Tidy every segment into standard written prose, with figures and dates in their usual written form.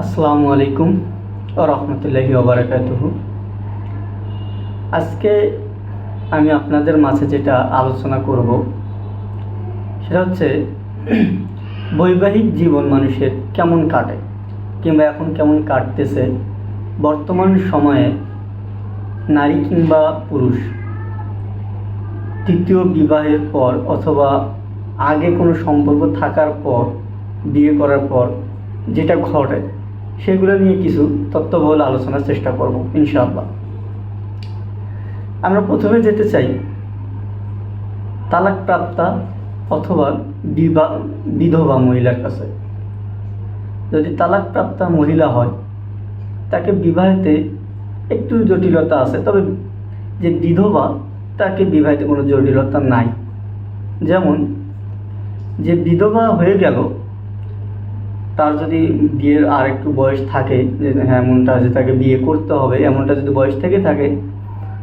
আসসালামু আলাইকুম ওয়া রাহমাতুল্লাহি ওয়া বারাকাতুহু। আজকে আমি আপনাদের মাঝে যেটা আলোচনা করব সেটা হচ্ছে বৈবাহিক জীবন মানুষের কেমন কাটে কিংবা এখন কেমন কাটতেছে। বর্তমান সময়ে নারী কিংবা পুরুষ তৃতীয় বিবাহের পর অথবা আগে কোনো সম্পর্ক থাকার পর বিয়ে করার পর যেটা ঘটে সেগুলো নিয়ে কিছু তত্ত্ববহুল আলোচনার চেষ্টা করব ইনশাআল্লাহ। আমরা প্রথমে যেতে চাই তালাকপ্রাপ্তা অথবা বিধবা মহিলার কাছে। যদি তালাকপ্রাপ্তা মহিলা হয় তাকে বিবাহেতে একটু জটিলতা আছে, তবে যে বিধবা তাকে বিবাহেতে কোনো জটিলতা নাই। যেমন যে বিধবা হয়ে গেল তার যদি বিয়ের আর একটু বয়স থাকে, যে হ্যাঁ এমনটা যে তাকে বিয়ে করতে হবে এমনটা যদি বয়স থেকে থাকে,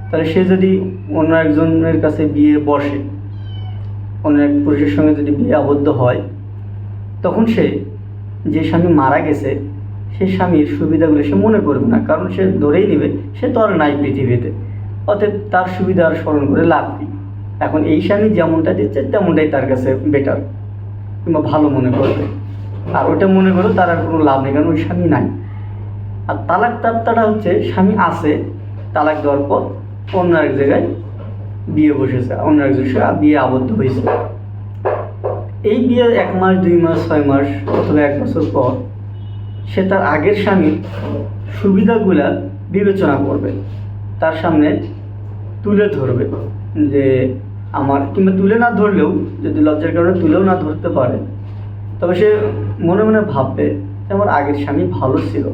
তাহলে সে যদি অন্য একজনের কাছে বিয়ে বসে, অন্য এক পুরুষের সঙ্গে যদি বিয়ে আবদ্ধ হয়, তখন সে যে স্বামী মারা গেছে সে স্বামীর সুবিধাগুলো সে মনে করবে না, কারণ সে ধরেই নেবে সে তো আর নাই পৃথিবীতে, অতএব তার সুবিধা আর স্মরণ করে লাভ নেই। এখন এই স্বামী যেমনটা দিচ্ছে তেমনটাই তার কাছে বেটার কিংবা ভালো মনে করবে, আর ওটা মনে করেও তার আর কোনো লাভ নেই, কারণ ওই স্বামী নাই। আর তালাক প্রাপ্তাটা হচ্ছে স্বামী আছে, তালাক দেওয়ার পর অন্য এক জায়গায় বিয়ে বসেছে, অন্য একজনের সাথে বিয়ে আবদ্ধ হয়েছে। এই বিয়ে 1 মাস 2 মাস 6 মাস অথবা 1 বছর পর সে তার আগের স্বামীর সুবিধাগুলা বিবেচনা করবে, তার সামনে তুলে ধরবে যে আমার, কিংবা তুলে না ধরলেও যদি লজ্জার কারণে তুলেও না ধরতে পারে, তবে সে মনে মনে ভাববে যে আমার আগের স্বামী ভালো ছিল,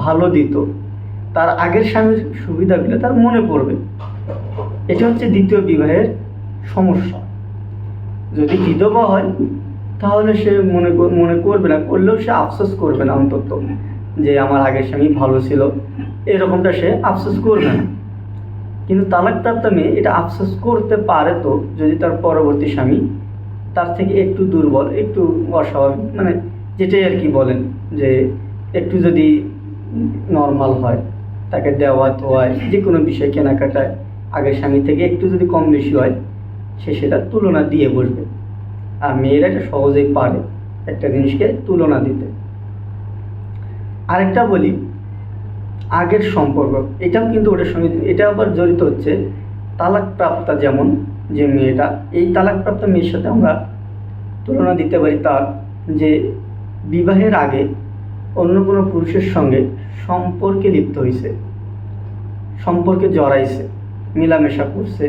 ভালো দিত, তার আগের স্বামীর সুবিধাগুলো তার মনে পড়বে। এটা হচ্ছে দ্বিতীয় বিবাহের সমস্যা। যদি বিধবা হয় তাহলে সে মনে করবে না, করলেও সে আফসোস করবে না অন্তত যে আমার আগের স্বামী ভালো ছিল, এরকমটা সে আফসোস করবে না। কিন্তু তালাকপ্রাপ্ত মেয়ে এটা আফসোস করতে পারে তো, যদি তার পরবর্তী স্বামী তার থেকে একটু দুর্বল, একটু অস্বাভাবিক, মানে যেটাই আর কি বলেন, যে একটু যদি নর্মাল হয়, তাকে দেওয়া তোয়ায় যে কোনো বিষয় কেনাকাটায় আগের স্বামী থেকে একটু যদি কম বেশি হয়, সে সেটা তুলনা দিয়ে বসবে। আর মেয়েরা এটা সহজেই পারে একটা জিনিসকে তুলনা দিতে। আরেকটা বলি, আগের সম্পর্ক, এটাও কিন্তু ওটার সঙ্গে এটা আবার জড়িত হচ্ছে। তালাকপ্রাপ্তা যেমন যে মেয়েটা, এই তালাকপ্রাপ্ত মেয়ের সাথে আমরা তুলনা দিতে পারি তার যে বিবাহের আগে অন্য কোনো পুরুষের সঙ্গে সম্পর্কে লিপ্ত হয়েছে, সম্পর্কে জড়াইছে, মেলামেশা করছে।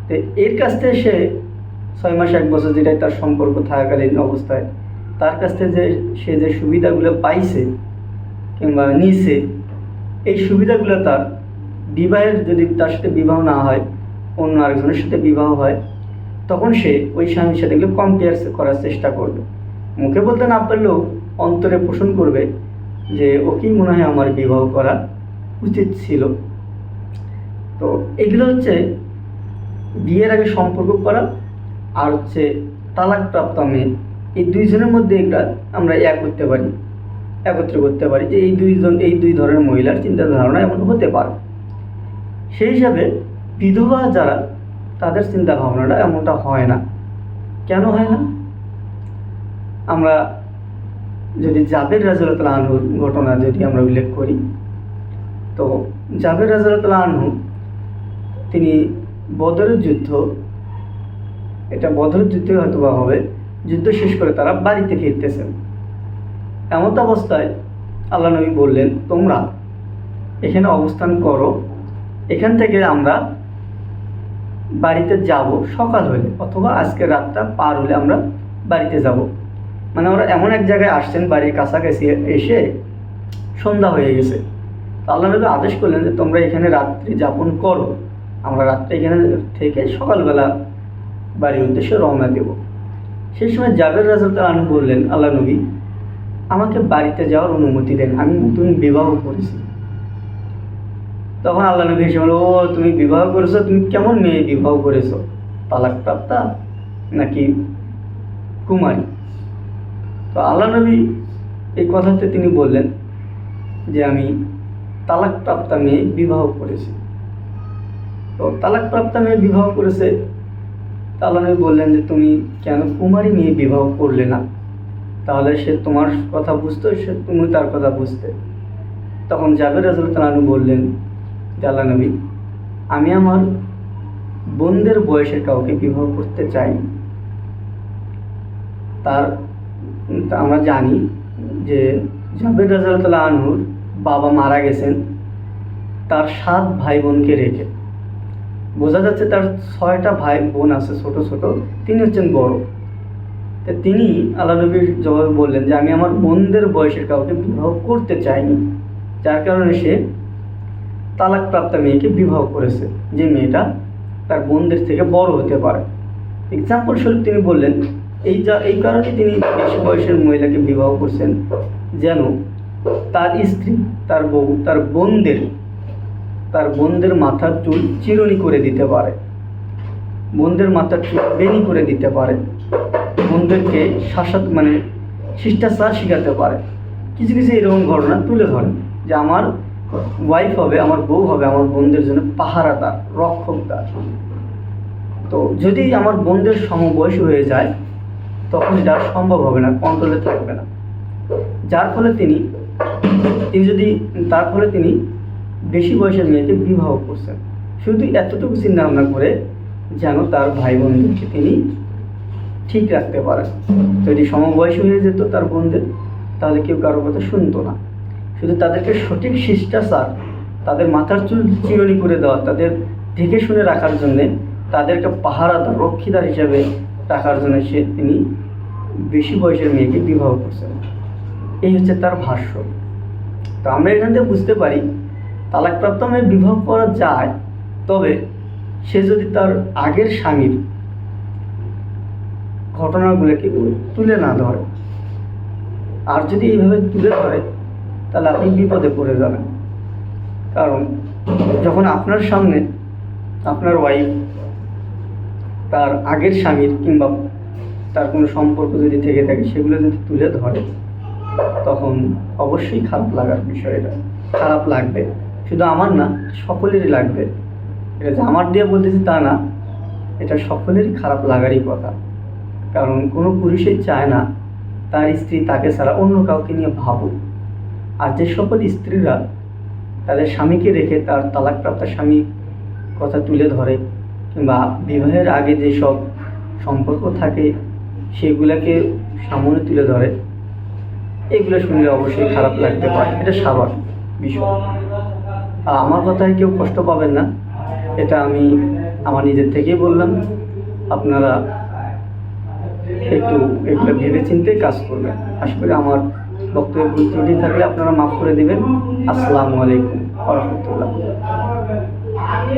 তো এর কাছ থেকে সে 6 মাস 1 বছর যেটাই তার সম্পর্ক থাকাকালীন অবস্থায় তার কাছ থেকে সে যে সুবিধাগুলো পাইছে কিংবা নিছে, এই সুবিধাগুলো তার বিবাহের, যদি তার সাথে বিবাহ না হয়, অন্য আরেকজনের সাথে বিবাহ হয়, তখন সে ওই স্বামীর সাথে এগুলো কম্পেয়ার করার চেষ্টা করবে। মুখে বলতে না পারলেও অন্তরে পোষণ করবে যে ওকেই মনে হয় আমার বিবাহ করা উচিত ছিল। তো এগুলো হচ্ছে বিয়ের আগে সম্পর্ক করা আর হচ্ছে তালাকপ্রাপ্ত মেয়ে, এই দুইজনের মধ্যে এগুলা আমরা একত্রে করতে পারি যে এই দুই ধরনের মহিলার চিন্তা ধারণা এমন হতে পারে। সেই হিসাবে বিধবা যারা, তাদের চিন্তা ভাবনাটা এমনটা হয় না। কেন হয় না? আমরা যদি জাবের রাদিয়াল্লাহু আনহুর ঘটনা যদি আমরা উল্লেখ করি, তো জাবের রাদিয়াল্লাহু আনহু তিনি বদরের যুদ্ধ, এটা বদরের যুদ্ধে হয়তো বা হবে, যুদ্ধ শেষ করে তারা বাড়িতে ফিরতেছেন। এমত অবস্থায় আল্লাহ নবী বললেন, তোমরা এখানে অবস্থান করো, এখান থেকে আমরা বাড়িতে যাব সকাল হলে, অথবা আজকে রাতটা পার হলে আমরা বাড়িতে যাব। মানে ওরা এমন এক জায়গায় আসছেন, বাড়ির কাছাকাছি এসে সন্ধ্যা হয়ে গেছে। তো আল্লাহ নবী আদেশ করলেন যে তোমরা এখানে রাত্রি যাপন করো, আমরা রাত্রে এখানে থেকে সকালবেলা বাড়ির উদ্দেশ্যে রওনা দেব। সেই সময় জাবের রাদিয়াল্লাহু আনহু বললেন, আল্লাহ নবী আমাকে বাড়িতে যাওয়ার অনুমতি দেন, আমি নতুন বিবাহ করেছি। তখন আল্লাহ নবী এসে বলল, ও তুমি বিবাহ করেছো, তুমি কেমন মেয়ে বিবাহ করেছো, তালাকপ্রাপ্তা নাকি কুমারী? তো আল্লাহ নবী এই কথাতে তিনি বললেন যে আমি তালাকপ্রাপ্তা মেয়ে বিবাহ করেছি। তো তালাকপ্রাপ্তা মেয়ে বিবাহ করেছে, তা আল্লাহ নবী বললেন যে তুমি কেন কুমারী মেয়ে বিবাহ করলে না, তাহলে সে তোমার কথা বুঝতো, সে তুমি তার কথা বুঝতে। তখন জাবের রাদিয়াল্লাহু আনহু বললেন যে আল্লাহ নবী, আমি আমার বোনদের বয়সের কাউকে বিবাহ করতে চাই। আমরা জানি যে জাবের রাদিয়াল্লাহু আনহুর বাবা মারা গেছেন তার 7 ভাই বোনকে রেখে। বোঝা যাচ্ছে তার 6টা ভাই বোন আছে ছোট ছোট, তিনি হচ্ছেন বড়। তো তিনি আল্লাহ নবীর জবাবে বললেন যে আমি আমার বোনদের বয়সের কাউকে বিবাহ করতে চাইনি, যার কারণে সে তালাকপ্রাপ্তা মেয়েকে বিবাহ করেছে, যে মেয়েটা তার বোনদের থেকে বড় হতে পারে। এক্সাম্পল স্বরূপ তিনি বললেন এই কারণে তিনি বেশি বয়সের মহিলাকে বিবাহ করছেন, যেন তার স্ত্রী, তার বউ, তার বোনদের মাথার চুল চিরুনি করে দিতে পারে, বোনদের মাথার চুল বেনি করে দিতে পারে, বোনদেরকে শিষ্টাচার শিখাতে পারে। কিছু কিছু এরকম ঘটনা তুলে ধরেন যে আমার ওয়াইফ হবে, আমার বউ হবে আমার বোনদের জন্য পাহারাদার, রক্ষকদার। তো যদি আমার বোনদের সমবয়সী হয়ে যায় তখন এটা সম্ভব হবে না, কন্ট্রোলে থাকবে না। যার ফলে তার ফলে তিনি বেশি বয়সের মেয়েকে বিবাহ করছেন, শুধু এতটুকু চিন্তা ভাবনা করে যেন তার ভাই বোনদেরকে তিনি ঠিক রাখতে পারেন। যদি সমবয়সী হয়ে যেত তার বোনদের, তাহলে কেউ কারোর কথা শুনতো না। শুধু তাদেরকে সঠিক শিষ্টাচার, তাদের মাথার চুল চিরুনি করে দেওয়া, তাদের দেখে শুনে রাখার জন্যে, তাদেরকে পাহারাদার, রক্ষীদার হিসাবে রাখার জন্য তিনি বেশি বয়সের মেয়েকে বিবাহ করছেন। এই হচ্ছে তার ভাষ্য। তো আমরা এখান থেকে বুঝতে পারি তালাকপ্রাপ্ত মেয়ে বিবাহ করা যায়, তবে সে যদি তার আগের স্বামীর ঘটনাগুলোকে তুলে না ধরে। আর যদি এইভাবে তুলে ধরে তাহলে আপনি বিপদে পড়ে যাবেন। কারণ যখন আপনার সামনে আপনার ওয়াইফ তার আগের স্বামীর কিংবা তার কোনো সম্পর্ক যদি থেকে থাকে সেগুলো যদি তুলে ধরে, তখন অবশ্যই খারাপ লাগার বিষয়। এটা খারাপ লাগবে, শুধু আমার না, সকলেরই লাগবে। এটা যে আমার দিয়ে বলতেছি তা না, এটা সকলেরই খারাপ লাগারই কথা। কারণ কোনো পুরুষই চায় না তার স্ত্রী তাকে ছাড়া অন্য কাউকে নিয়ে ভাবুক। আর যে সকল স্ত্রীরা তাদের স্বামীকে রেখে তার তালাকপ্রাপ্ত স্বামীর কথা তুলে ধরে কিংবা বিবাহের আগে যেসব সম্পর্ক থাকে সেগুলোকে সামনে তুলে ধরে, এগুলো শুনলে অবশ্যই খারাপ লাগতে পারে, এটা স্বাভাবিক বিষয়। আমার কথায় কেউ কষ্ট পাবেন না, এটা আমি আমার নিজের থেকেই বললাম। আপনারা একটু এগুলো ভেবে চিন্তে কাজ করবেন। আশা করি আমার বক্তব্যে ভুল ত্রুটি থাকলে আপনারা মাফ করে দেবেন। আসসালামু আলাইকুম ওয়া রাহমাতুল্লাহ।